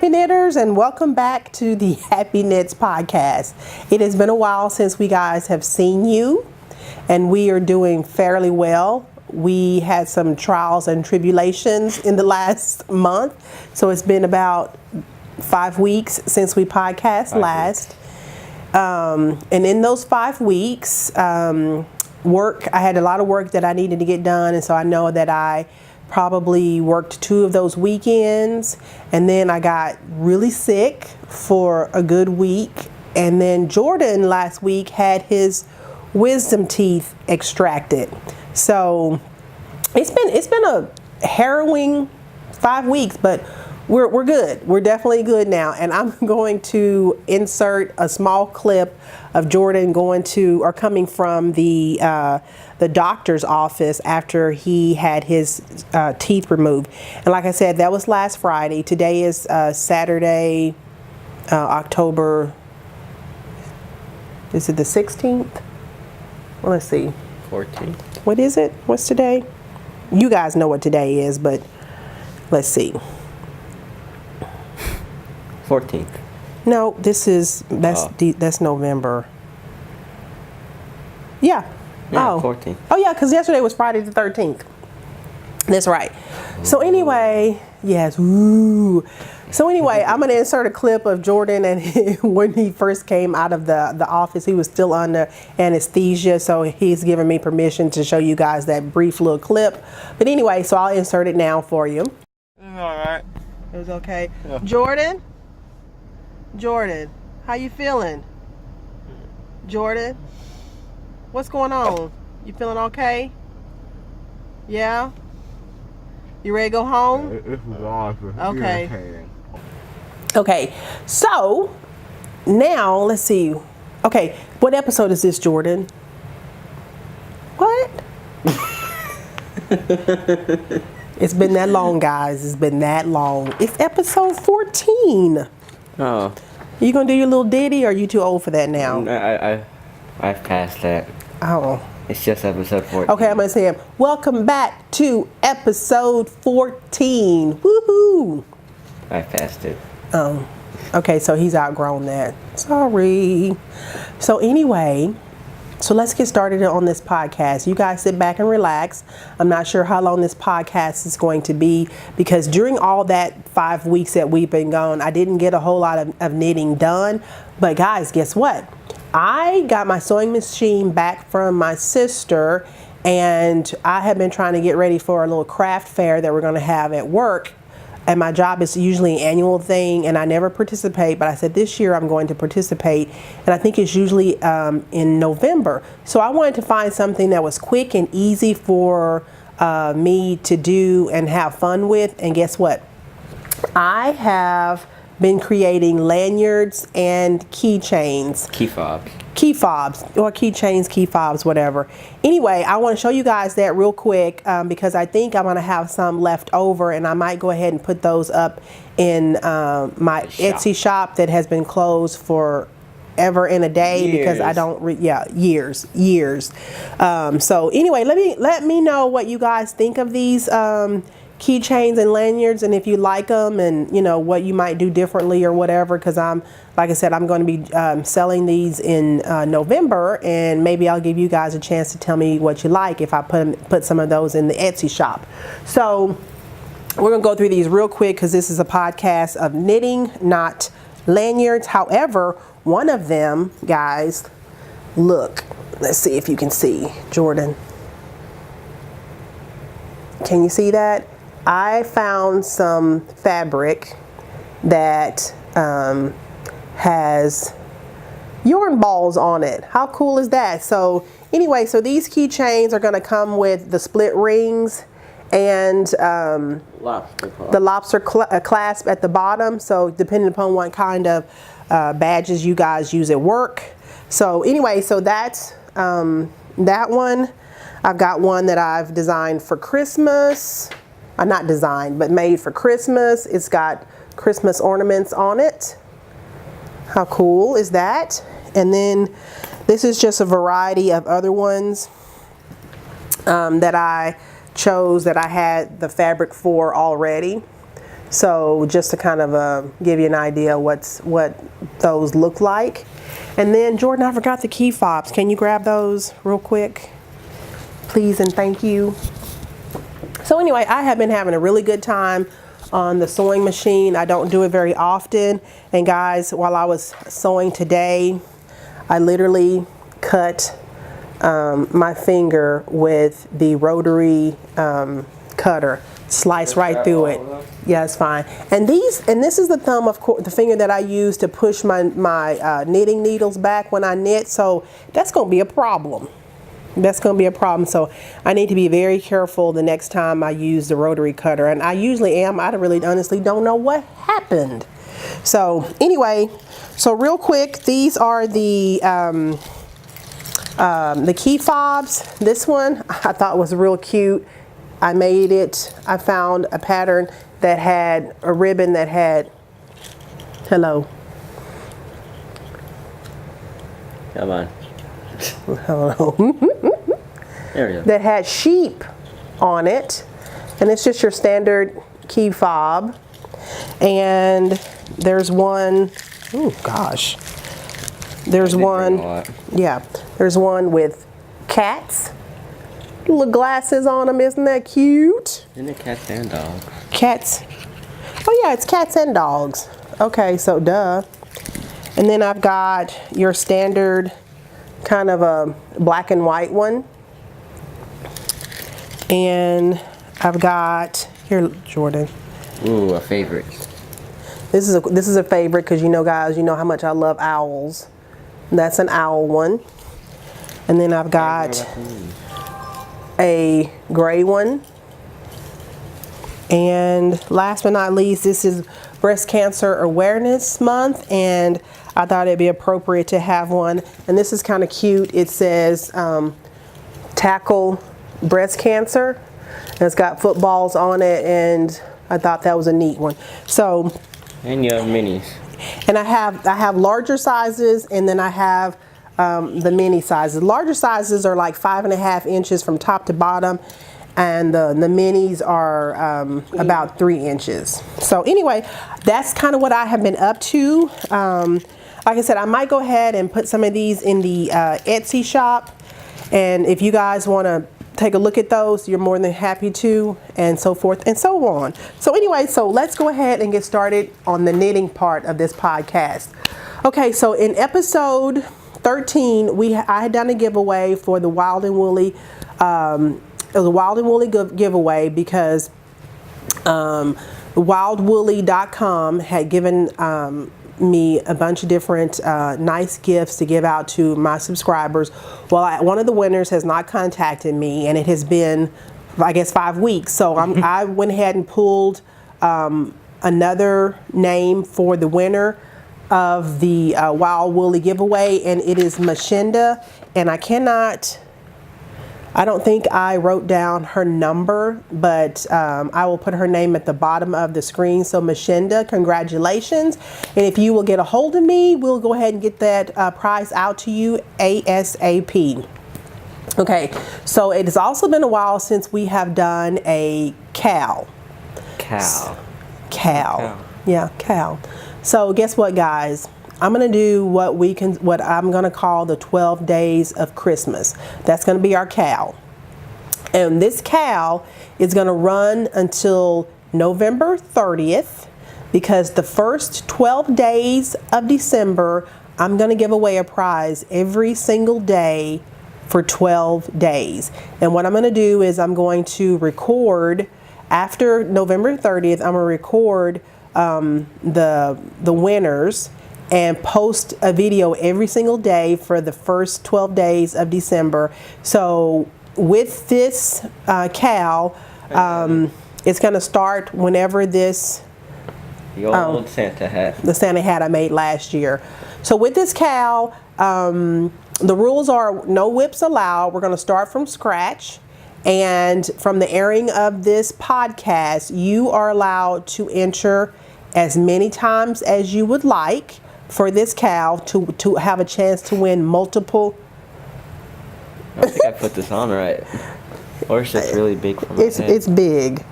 Happee Knitters, and welcome back to the Happee Knits Podcast. It has been a while since we guys have seen you, and we are doing fairly well. We had some trials and tribulations in the last month, so it's been about 5 weeks since we podcast last. And in those 5 weeks, I had a lot of work that I needed to get done, and so I know that I probably worked 2 of those weekends, and then I got really sick for a good week, and then Jordan last week had his wisdom teeth extracted. So it's been a harrowing 5 weeks, but we're good. We're definitely good now, and I'm going to insert a small clip of Jordan coming from the doctor's office after he had his teeth removed. And like I said, that was last Friday. Today is Saturday, October. Is it the 16th? Well, let's see. 14th. What is it? What's today? You guys know what today is, but let's see. 14th. No, that's November. Yeah. Yeah, oh. 14th. Oh yeah, because yesterday was Friday the 13th. That's right. So anyway, yes. Ooh. So anyway, I'm gonna insert a clip of Jordan, and when he first came out of the office, he was still under anesthesia. So he's given me permission to show you guys that brief little clip. But anyway, so I'll insert it now for you. All right. It was okay. Yeah. Jordan, how you feeling? Jordan, what's going on? You feeling okay? Yeah? You ready to go home? It's awesome. Okay. Okay, so now let's see. Okay, what episode is this, Jordan? What? It's been that long, guys. It's been that long. It's episode 14. Oh. You gonna do your little ditty, or are you too old for that now? I've passed that. Oh. It's just episode 14. Okay, I'm gonna say it. Welcome back to episode 14. Woohoo! I passed it. Okay, so he's outgrown that. Sorry. So anyway, so let's get started on this podcast. You guys sit back and relax. I'm not sure how long this podcast is going to be, because during all that 5 weeks that we've been gone, I didn't get a whole lot of knitting done. But guys, guess what? I got my sewing machine back from my sister, and I have been trying to get ready for a little craft fair that we're going to have at work. And my job is usually an annual thing, and I never participate, but I said this year I'm going to participate, and I think it's usually in November. So I wanted to find something that was quick and easy for me to do and have fun with. And guess what? I have been creating lanyards and keychains. Key fobs, or keychains, key fobs, whatever. Anyway, I want to show you guys that real quick, because I think I'm going to have some left over, and I might go ahead and put those up in my Etsy shop that has been closed for ever and a day, because I don't years. So anyway, let me know what you guys think of these keychains and lanyards, and if you like them, and you know what you might do differently or whatever, because like I said, I'm going to be selling these in November, and maybe I'll give you guys a chance to tell me what you like if I put some of those in the Etsy shop. So we're gonna go through these real quick, because this is a podcast of knitting, not lanyards. However, one of them, guys, look, let's see if you can see. Jordan, can you see that? I found some fabric that has yarn balls on it. How cool is that? So anyway, so these keychains are going to come with the split rings and the lobster clasp at the bottom. So depending upon what kind of badges you guys use at work. So anyway, so that's that one. I've got one that I've designed for Christmas. Not designed, but made for Christmas. It's got Christmas ornaments on it. How cool is that? And then this is just a variety of other ones that I chose, that I had the fabric for already. So just to kind of give you an idea what those look like. And then Jordan, I forgot the key fobs. Can you grab those real quick? Please and thank you. So anyway, I have been having a really good time on the sewing machine. I don't do it very often. And guys, while I was sewing today, I literally cut my finger with the rotary cutter. Slice right through it. Yeah, it's fine. And this is the thumb, of course, the finger that I use to push my knitting needles back when I knit. So that's going to be a problem. That's going to be a problem. So I need to be very careful the next time I use the rotary cutter. And I usually am. I really honestly don't know what happened. So anyway, so real quick, these are the key fobs. This one I thought was real cute. I made it. I found a pattern that had a ribbon that had, hello. Come on. Hello. There we go. That had sheep on it. And it's just your standard key fob. And there's one, oh gosh. There's one, yeah. There's one with cats. Little glasses on them, isn't that cute? Isn't it cats and dogs? Cats. Oh yeah, it's cats and dogs. Okay, so duh. And then I've got your standard kind of a black and white one. And I've got, here, Jordan. Ooh, a favorite. This is a favorite because you know, guys, you know how much I love owls. That's an owl one. And then I've got a gray one. And last but not least, this is Breast Cancer Awareness Month, and I thought it'd be appropriate to have one. And this is kind of cute. It says tackle breast cancer. And it's got footballs on it, and I thought that was a neat one. So, and you have minis. And I have larger sizes, and then I have the mini sizes. Larger sizes are like 5.5 inches from top to bottom, and the minis are about 3 inches. So anyway, that's kind of what I have been up to. Like I said, I might go ahead and put some of these in the Etsy shop, and if you guys want to take a look at those, you're more than happy to, and so forth and so on. So anyway, so let's go ahead and get started on the knitting part of this podcast. Okay, so in episode 13, I had done a giveaway for the Wild and Woolly. It was a Wild and Woolly giveaway because wildwoolly.com had given me a bunch of different nice gifts to give out to my subscribers. Well, one of the winners has not contacted me, and it has been, I guess, 5 weeks. So I went ahead and pulled another name for the winner of the Wild Woolly giveaway, and it is Meshinda. And I don't think I wrote down her number, but I will put her name at the bottom of the screen. So Meshinda, congratulations. And if you will get a hold of me, we'll go ahead and get that prize out to you ASAP. Okay, so it has also been a while since we have done a KAL. KAL. Yeah, KAL. So guess what, guys? I'm going to do what I'm going to call the 12 days of Christmas. That's going to be our KAL. And this KAL is going to run until November 30th, because the first 12 days of December, I'm going to give away a prize every single day for 12 days. And what I'm going to do is I'm going to record after November 30th. I'm going to record the winners and post a video every single day for the first 12 days of December. So with this KAL, it's going to start whenever this the old Santa hat. The Santa hat I made last year. So with this KAL, the rules are no whips allowed. We're going to start from scratch. And from the airing of this podcast, you are allowed to enter as many times as you would like for this KAL to have a chance to win multiple. I don't think I put this on right. Or it's just really big for my head. It's big.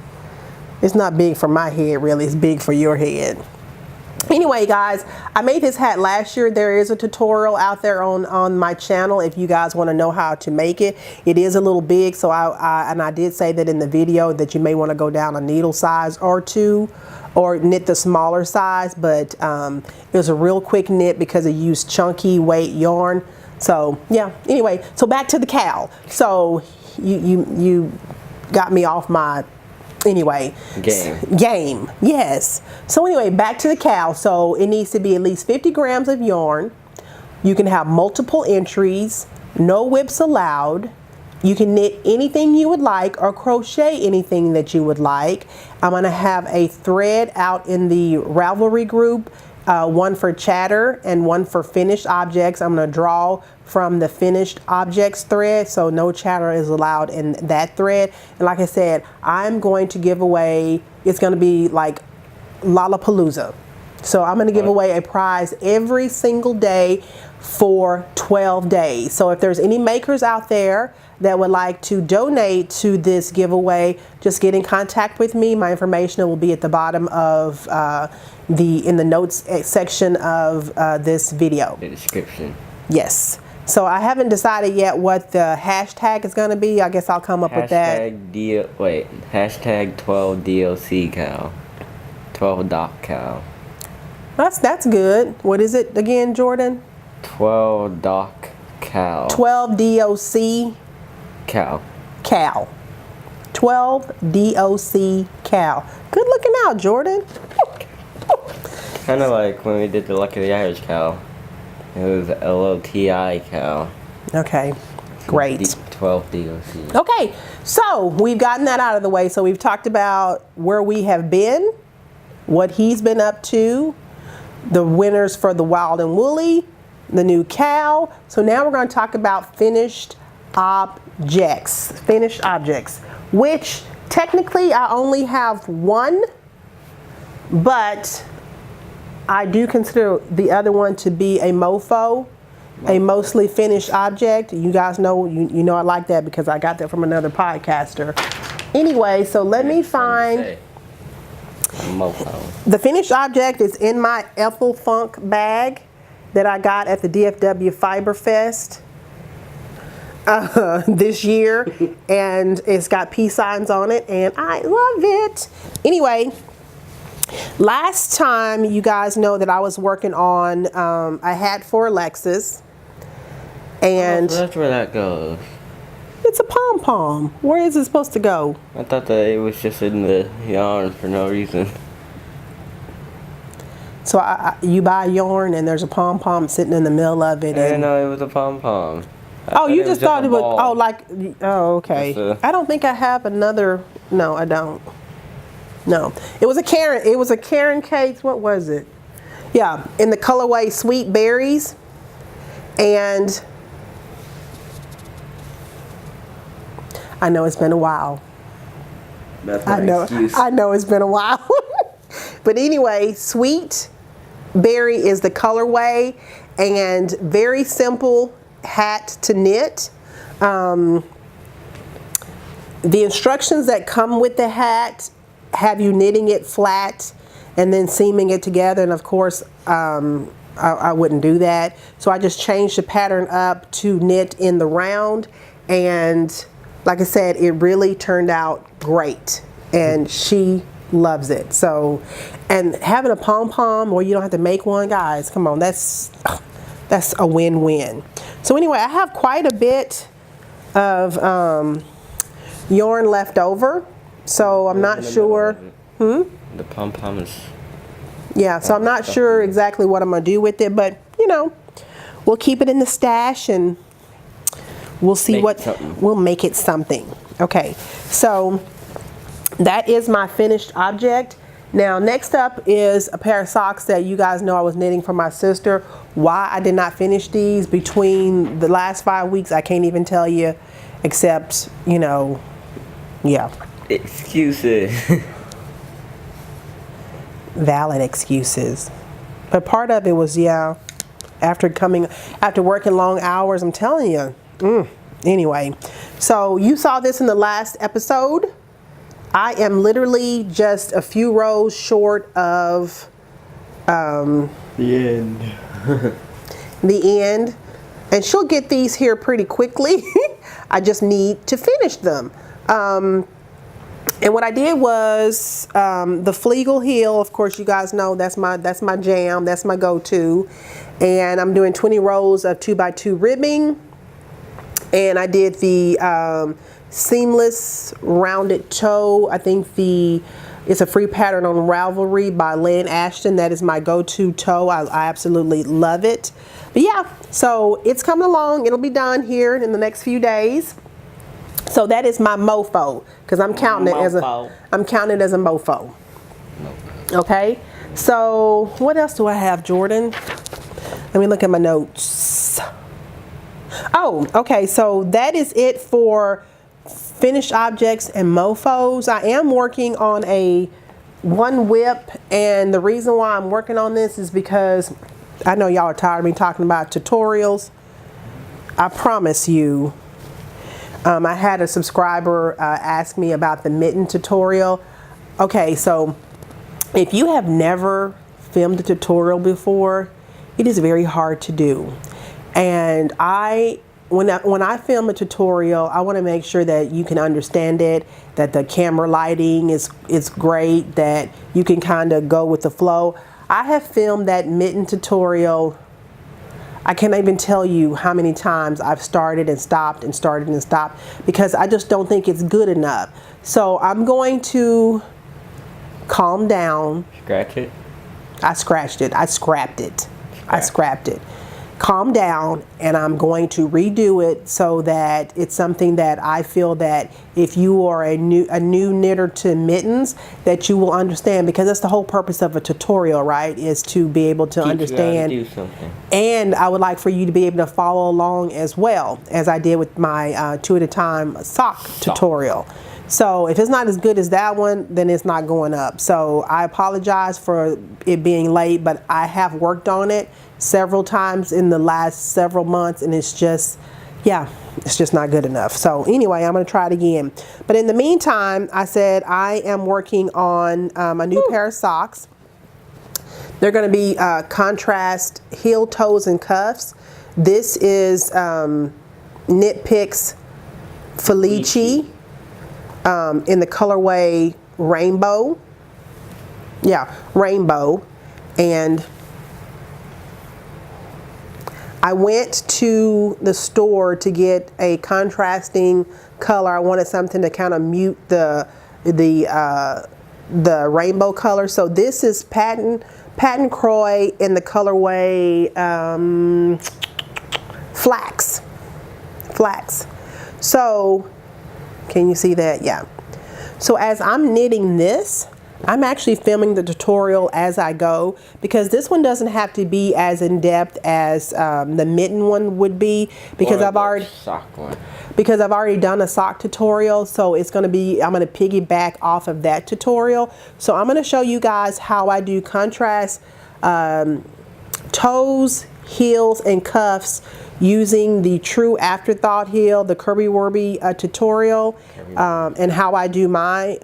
It's not big for my head, really. It's big for your head. Anyway, guys, I made this hat last year. There is a tutorial out there on my channel if you guys want to know how to make it. It is a little big, so I did say that in the video that you may want to go down a needle size or two or knit the smaller size, but it was a real quick knit because it used chunky weight yarn. So yeah, anyway, so back to the KAL. So you got me off my game, yes. So anyway, back to the KAL. So it needs to be at least 50 grams of yarn. You can have multiple entries, no whips allowed. You can knit anything you would like or crochet anything that you would like. I'm going to have a thread out in the Ravelry group, one for chatter and one for finished objects. I'm going to draw from the finished objects thread, so no chatter is allowed in that thread. And like I said, I'm going to give away, it's going to be like Lollapalooza. So I'm going to give away a prize every single day for 12 days. So if there's any makers out there that would like to donate to this giveaway, just get in contact with me. My information will be at the bottom of in the notes section of this video. The description. Yes. So I haven't decided yet what the hashtag is going to be. I guess I'll come up with that. Hashtag 12 DLC KAL. 12 doc KAL. That's good. What is it again, Jordan? 12 doc KAL. 12 DOC KAL. KAL. 12 DOC KAL. Good looking out, Jordan. Kind of like when we did the Lucky the Irish KAL. It was LOTI KAL. Okay, great. 12 DOC. Okay, so we've gotten that out of the way. So we've talked about where we have been, what he's been up to, the winners for the Wild and Woolly, the new KAL. So now we're going to talk about finished objects. Finished objects, which technically I only have one, but I do consider the other one to be a MOFO, a mostly finished object. You guys know, you know I like that because I got that from another podcaster. Anyway, so let me find MOFO. the finished object. Is in my Ethel Funk bag that I got at the DFW Fiber Fest this year, and it's got peace signs on it, and I love it. Anyway, last time you guys know that I was working on a hat for Alexis, and that's where that goes. it's a pom-pom. Where is it supposed to go? I thought that it was just in the yarn for no reason. So you buy yarn and there's a pom-pom sitting in the middle of it. I didn't know it was a pom-pom. Oh, you just thought it was, oh, like, oh, okay. Just I don't think I have another, no, I don't. No, it was a Caron case. What was it? Yeah, in the colorway Sweet Berries. And I know it's been a while. That's my excuse. I know it's been a while. But anyway, Sweet Berry is the colorway, and very simple hat to knit. The instructions that come with the hat have you knitting it flat and then seaming it together, and of course I wouldn't do that, so I just changed the pattern up to knit in the round, and like I said, it really turned out great, and she loves it. So, and having a pom-pom where you don't have to make one, guys, come on, that's a win-win. So anyway, I have quite a bit of yarn left over, so I'm not sure. The pom-pom is... Yeah, so I'm not sure exactly what I'm going to do with it, but, you know, we'll keep it in the stash and we'll see we'll make it something. Okay, so that is my finished object. Now, next up is a pair of socks that you guys know I was knitting for my sister. Why I did not finish these between the last 5 weeks, I can't even tell you, except, you know, yeah. Excuses. Valid excuses. But part of it was, yeah, after working long hours, I'm telling you. Anyway, so you saw this in the last episode, I am literally just a few rows short of the end. the end. And she'll get these here pretty quickly. I just need to finish them. And what I did was the Flegel heel. Of course, you guys know that's my jam. That's my go-to. And I'm doing 20 rows of 2x2 ribbing. And I did the seamless rounded toe. I think it's a free pattern on Ravelry by Lynn Ashton. That is my go-to toe. I absolutely love it. But yeah, so it's coming along. It'll be done here in the next few days. So that is my mofo, because I'm counting it as a mofo. Okay. So what else do I have, Jordan? Let me look at my notes. Oh, okay. So that is it for finished objects and mofos. I am working on one whip, and the reason why I'm working on this is because I know y'all are tired of me talking about tutorials. I promise you. I had a subscriber ask me about the mitten tutorial. Okay, so if you have never filmed a tutorial before, it is very hard to do. And when I film a tutorial, I want to make sure that you can understand it, that the camera lighting is great, that you can kind of go with the flow. I have filmed that mitten tutorial. I can't even tell you how many times I've started and stopped and started and stopped, because I just don't think it's good enough. So I'm going to calm down. Scratch it? I scratched it. I scrapped it. I scrapped it. Calm down, and I'm going to redo it so that it's something that I feel that if you are a new knitter to mittens, that you will understand, because that's the whole purpose of a tutorial, right? Is to be able to understand. You how to do something. And I would like for you to be able to follow along as well, as I did with my 2 at a time sock tutorial. So if it's not as good as that one, then it's not going up. So I apologize for it being late, but I have worked on it several times in the last several months, and it's just, yeah, it's just not good enough. So anyway, I'm going to try it again. But in the meantime, I said I am working on a new pair of socks. They're going to be contrast heel, toes, and cuffs. This is Knit Picks Felici. In the colorway rainbow. Yeah, rainbow. And I went to the store to get a contrasting color. I wanted something to kind of mute the rainbow color. So this is Paton Kroy in the colorway Flax. So can you see that? Yeah. So as I'm knitting this, I'm actually filming the tutorial as I go, because this one doesn't have to be as in depth as the mitten one would be, because I've already done a sock tutorial. So it's going to be, I'm going to piggyback off of that tutorial. So I'm going to show you guys how I do contrast toes, heels, and cuffs using the True Afterthought heel, the Kirby Werby tutorial, and how I do my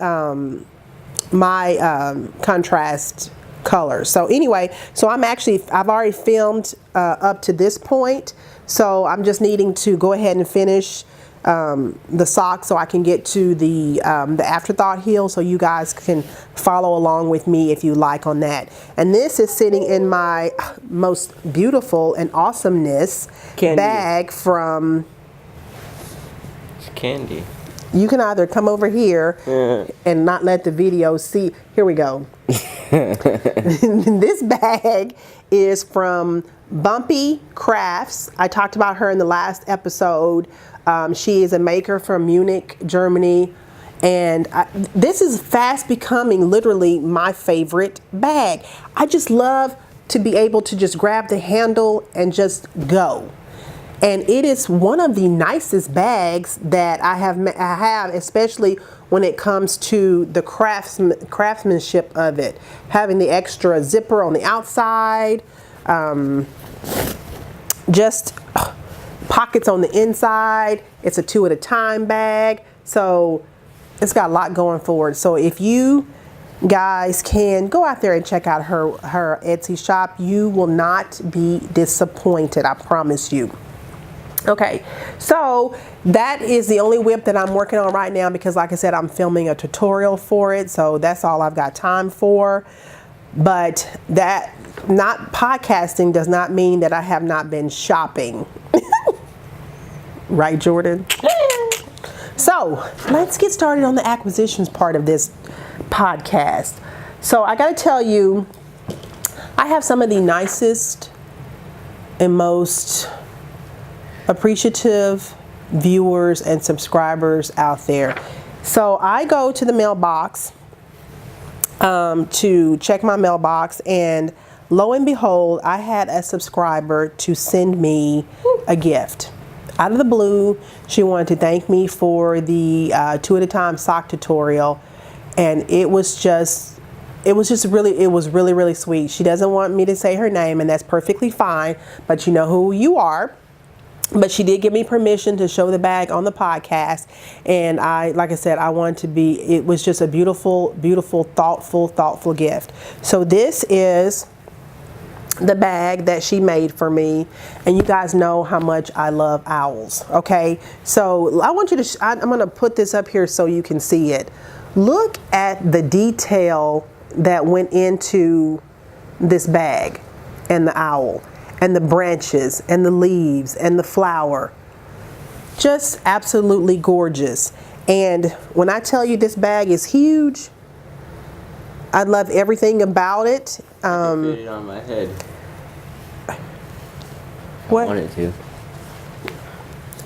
contrast colors. So anyway, so I've already filmed up to this point, so I'm just needing to go ahead and finish the sock so I can get to the Afterthought heel, so you guys can follow along with me if you like on that. And this is sitting in my most beautiful and awesomeness bag from Candy. You can either come over here and not let the video see. Here we go. This bag is from Bumpy Crafts. I talked about her in the last episode. She is a maker from Munich, Germany. And this is fast becoming literally my favorite bag. I just love to be able to just grab the handle and just go. And it is one of the nicest bags that I have, especially when it comes to the craftsmanship of it. Having the extra zipper on the outside, just pockets on the inside. It's a 2 at a time bag. So it's got a lot going for it. So if you guys can go out there and check out her Etsy shop, you will not be disappointed, I promise you. Okay, so that is the only whip that I'm working on right now because, like I said, I'm filming a tutorial for it, so that's all I've got time for. But that not podcasting does not mean that I have not been shopping. Right, Jordan? So let's get started on the acquisitions part of this podcast. So I got to tell you, I have some of the nicest and most appreciative viewers and subscribers out there. So I go to the mailbox to check my mailbox, and lo and behold, I had a subscriber to send me a gift. Out of the blue, she wanted to thank me for the 2 at a time sock tutorial, and it was really sweet. She doesn't want me to say her name, and that's perfectly fine, but you know who you are. But she did give me permission to show the bag on the podcast, and like I said, I wanted to be, it was just a beautiful, beautiful, thoughtful gift. So this is the bag that she made for me, and you guys know how much I love owls. Okay, so I want you to I'm going to put this up here so you can see it. Look at the detail that went into this bag, and the owl, and the branches, and the leaves, and the flower. Just absolutely gorgeous. And when I tell you this bag is huge, I love everything about it. I can fit it on my head. What? I wanted to.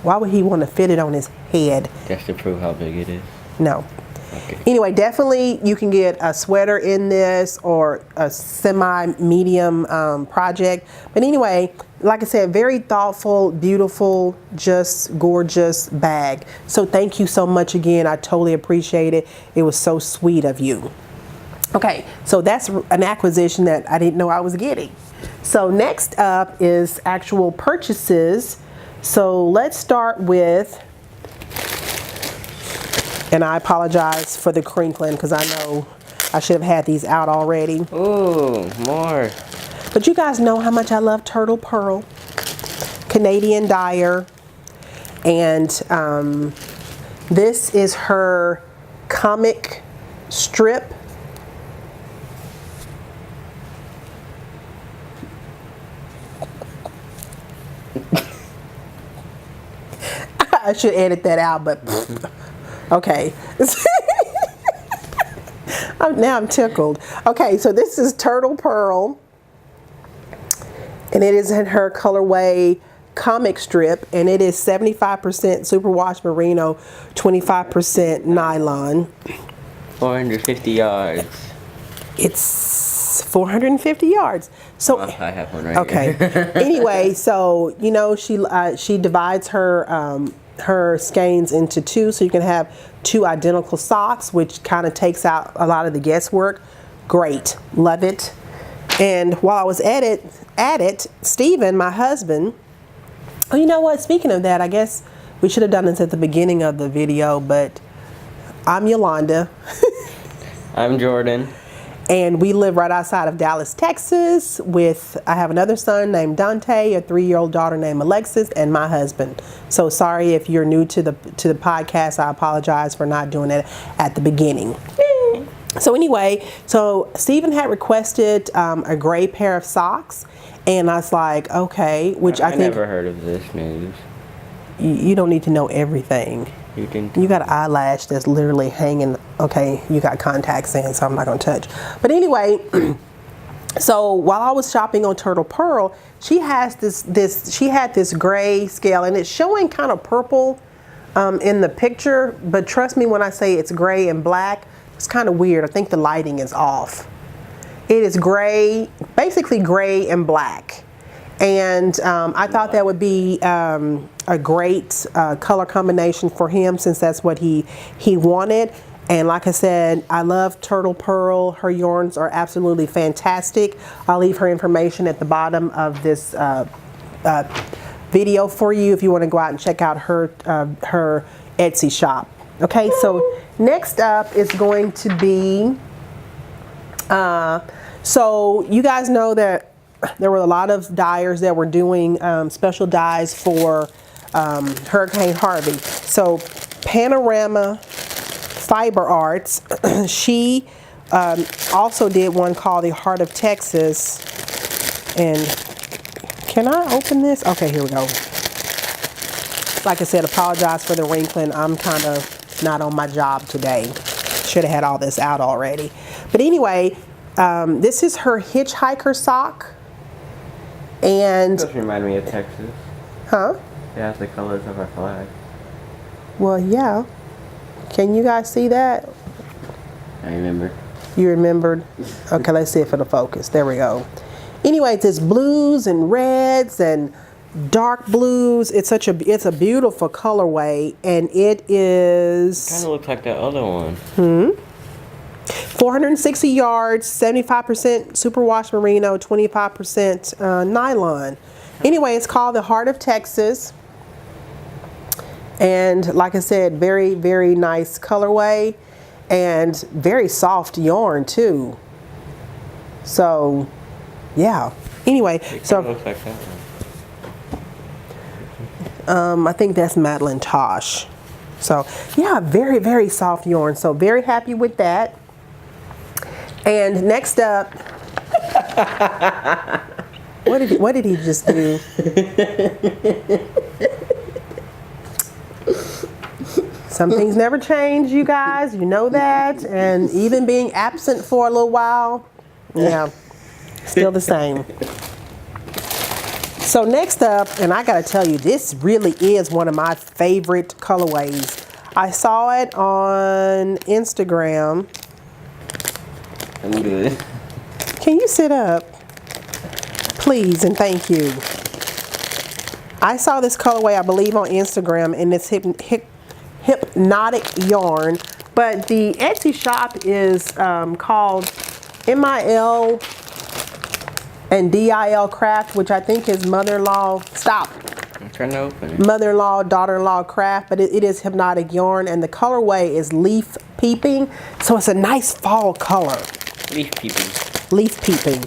Why would he want to fit it on his head? Just to prove how big it is. No. Okay. Anyway, definitely you can get a sweater in this, or a semi-medium project. But anyway, like I said, very thoughtful, beautiful, just gorgeous bag. So thank you so much again. I totally appreciate it. It was so sweet of you. Okay, so that's an acquisition that I didn't know I was getting. So next up is actual purchases. So let's start with, and I apologize for the crinkling because I know I should have had these out already. Ooh, more. But you guys know how much I love Turtle Pearl, Canadian dyer. And this is her comic strip. I should edit that out, but okay. Now I'm tickled. Okay, so this is Turtle Pearl, and it is in her colorway comic strip, and it is 75% superwash merino, 25% nylon. 450 yards. It's 450 yards. So I have one right okay. here. Anyway, so you know she divides her skeins into two, so you can have two identical socks, which kind of takes out a lot of the guesswork. Great, love it. And while I was at it, Steven, my husband, oh, you know what? Speaking of that, I guess we should have done this at the beginning of the video, but I'm Yolanda. I'm Jordan. And we live right outside of Dallas, Texas I have another son named Dante, a 3-year-old daughter named Alexis, and my husband. So sorry if you're new to the podcast. I apologize for not doing it at the beginning. So anyway, so Steven had requested a gray pair of socks, and I was like, okay, which I think... never heard of this news. You don't need to know everything. You got an eyelash that's literally hanging. Okay, you got contacts in, so I'm not gonna touch. But anyway, so while I was shopping on Turtle Pearl, she has she had this gray scale, and it's showing kind of purple in the picture, but trust me when I say it's gray and black, it's kind of weird. I think the lighting is off. It is gray, basically gray and black. And I thought that would be a great color combination for him, since that's what he wanted. And like I said, I love Turtle Pearl. Her yarns are absolutely fantastic. I'll leave her information at the bottom of this video for you if you want to go out and check out her Etsy shop. Okay, so next up is going to be, so you guys know that there were a lot of dyers that were doing special dyes for Hurricane Harvey. So Panorama Fiber Arts, she also did one called the Heart of Texas. And can I open this? Okay, here we go. Like I said, apologize for the wrinkling. I'm kind of not on my job today. Should have had all this out already. But anyway, this is her hitchhiker sock. And This remind me of Texas. huh? It has the colors of our flag. Well, yeah. Can you guys see that? I remember. You remembered? Okay, let's see if it'll focus. There we go. Anyways, it's blues and reds and dark blues. It's a beautiful colorway, and it is Kind of looks like that other one. 460 yards, 75% superwash merino, 25% nylon. Anyway, it's called the Heart of Texas. And like I said, very, very nice colorway and very soft yarn too. So, yeah. Anyway, It so looks like that one. I think that's Madeline Tosh. So, yeah, very, very soft yarn. So, very happy with that. And next up, what did he just do? Some things never change, you guys. You know that. And even being absent for a little while, yeah, still the same. So next up, and I gotta tell you, this really is one of my favorite colorways. I saw it on Instagram. I'm good. Can you sit up? Please and thank you. I saw this colorway, I believe, on Instagram, and it's hypnotic yarn. But the Etsy shop is called MIL and DIL Craft, which I think is mother-in-law. Stop. I'm trying to open it. Mother-in-law, daughter-in-law craft, but it is hypnotic yarn, and the colorway is leaf peeping. So it's a nice fall color. Leaf peeping. Leaf peeping.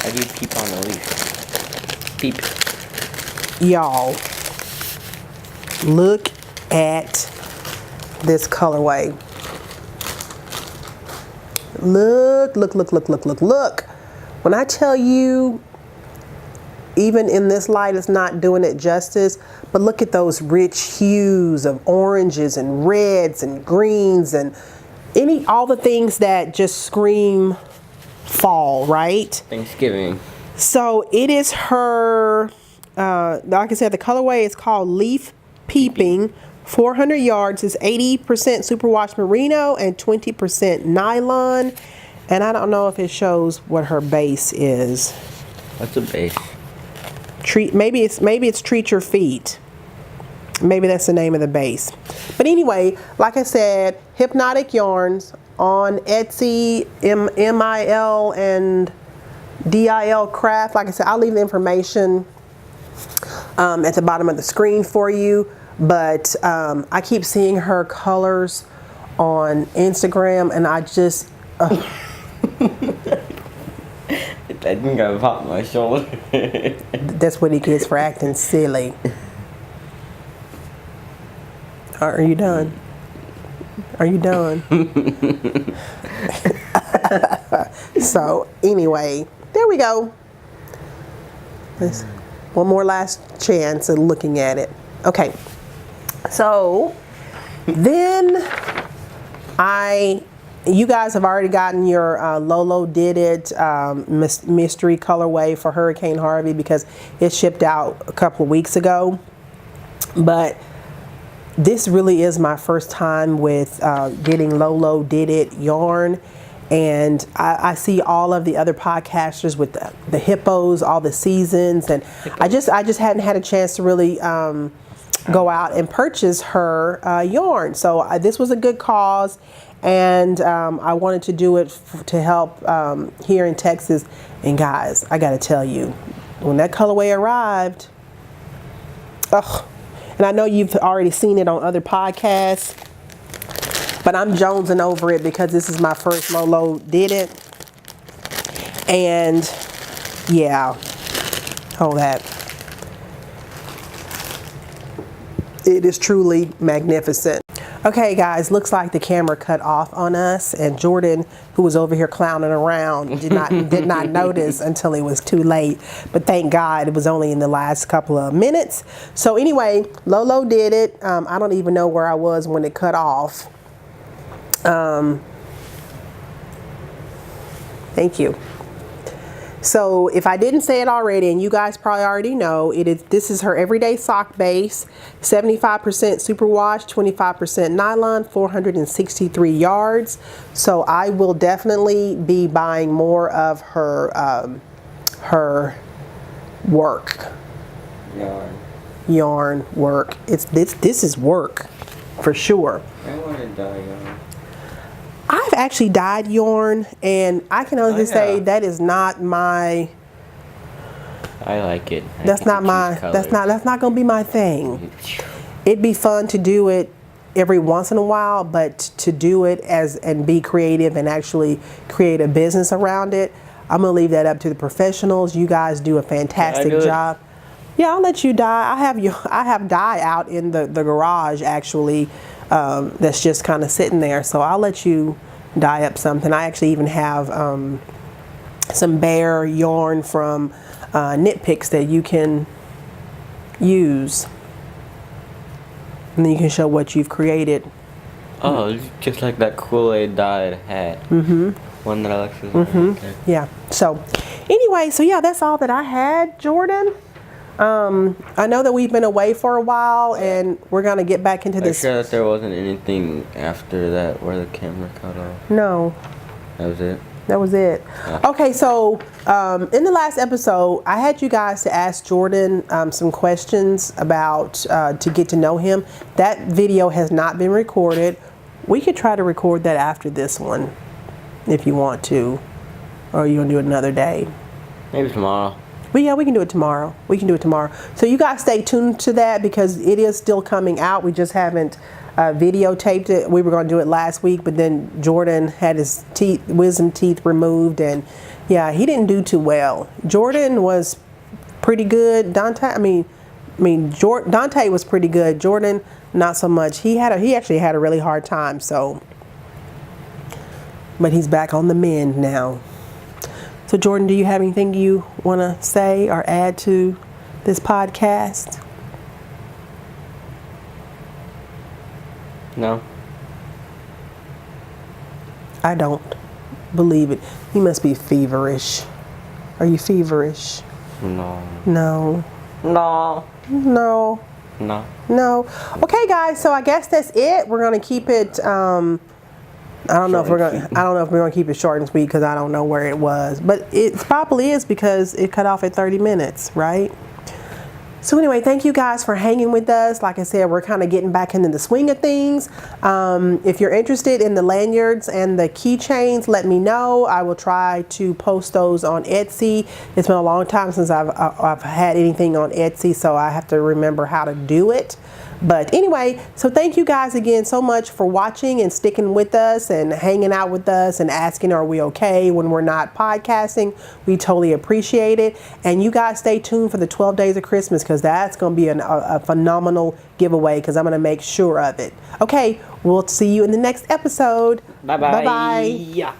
How do you peep on a leaf? Peep. Y'all, look at this colorway. Look. When I tell you, even in this light, it's not doing it justice, but look at those rich hues of oranges and reds and greens and all the things that just scream fall, right? Thanksgiving. So it is her, like I said, the colorway is called Leaf Peeping. 400 yards is 80% superwash merino and 20% nylon. And I don't know if it shows what her base is. What's a base? Maybe it's Treat Your Feet. Maybe that's the name of the base. But anyway, like I said, hypnotic yarns on Etsy, MIL and DIL Craft. Like I said, I'll leave the information at the bottom of the screen for you. But I keep seeing her colors on Instagram, and I just I think I popped my shoulder. that's what he gets for acting silly. Are you done? Are you done? So anyway, there we go. Let's, one more last chance of looking at it. Okay. So then you guys have already gotten your Lolo Did It mystery colorway for Hurricane Harvey because it shipped out a couple of weeks ago. But this really is my first time with getting Lolo Did It yarn. And I see all of the other podcasters with the hippos, all the seasons, and I just hadn't had a chance to really go out and purchase her yarn. So this was a good cause, and I wanted to do it to help here in Texas. And guys, I got to tell you, when that colorway arrived, ugh, And I know you've already seen it on other podcasts, but I'm jonesing over it because this is my first Lolo did it. And yeah, hold that. It is truly magnificent. Okay guys, looks like the camera cut off on us, and Jordan, who was over here clowning around, did not notice until it was too late. But thank God it was only in the last couple of minutes. So anyway, Lolo did it. I don't even know where I was when it cut off. Thank you. So if I didn't say it already, and you guys probably already know, this is her everyday sock base, 75% superwash, 25% nylon, 463 yards. So I will definitely be buying more of her work. Yarn work. This is work for sure. I want to dye yarn. I've actually dyed yarn, and I can honestly say that is not my. I like it. That's not gonna be my thing. It'd be fun to do it every once in a while, but to do it and be creative and actually create a business around it, I'm gonna leave that up to the professionals. You guys do a fantastic job. Yeah, I'll let you dye. I have dye out in the garage actually. That's just kind of sitting there, so I'll let you dye up something. I actually even have some bare yarn from Knit Picks that you can use, and then you can show what you've created. Oh, just like that Kool-Aid dyed hat. One that Alexis had. Yeah. So anyway, so yeah, that's all that I had, Jordan. I know that we've been away for a while, and we're gonna get back into this. Are you sure that there wasn't anything after that where the camera cut off? No. That was it? That was it. Yeah. Okay, so in the last episode, I had you guys to ask Jordan some questions about to get to know him. That video has not been recorded. We could try to record that after this one, if you want to, or you want to do it another day. Maybe tomorrow. But yeah, we can do it tomorrow. So you guys stay tuned to that because it is still coming out. We just haven't videotaped it. We were going to do it last week, but then Jordan had his wisdom teeth removed, and yeah, he didn't do too well. Jordan was pretty good. Dante was pretty good. Jordan, not so much. He actually had a really hard time. So, but he's back on the mend now. So Jordan, do you have anything you want to say or add to this podcast? No. I don't believe it. You must be feverish. Are you feverish? No. No. No. No. No. No. Okay, guys. So I guess that's it. We're gonna keep it. I don't know if we're gonna keep it short and sweet because I don't know where it was, but it probably is because it cut off at 30 minutes, right? So anyway, thank you guys for hanging with us. Like I said, we're kind of getting back into the swing of things. If you're interested in the lanyards and the keychains, let me know. I will try to post those on Etsy. It's been a long time since I've had anything on Etsy, so I have to remember how to do it. But anyway, so thank you guys again so much for watching and sticking with us and hanging out with us and asking, are we okay when we're not podcasting? We totally appreciate it. And you guys stay tuned for the 12 days of Christmas because that's going to be a phenomenal giveaway because I'm going to make sure of it. Okay, we'll see you in the next episode. Bye-bye. Bye-bye. Yeah.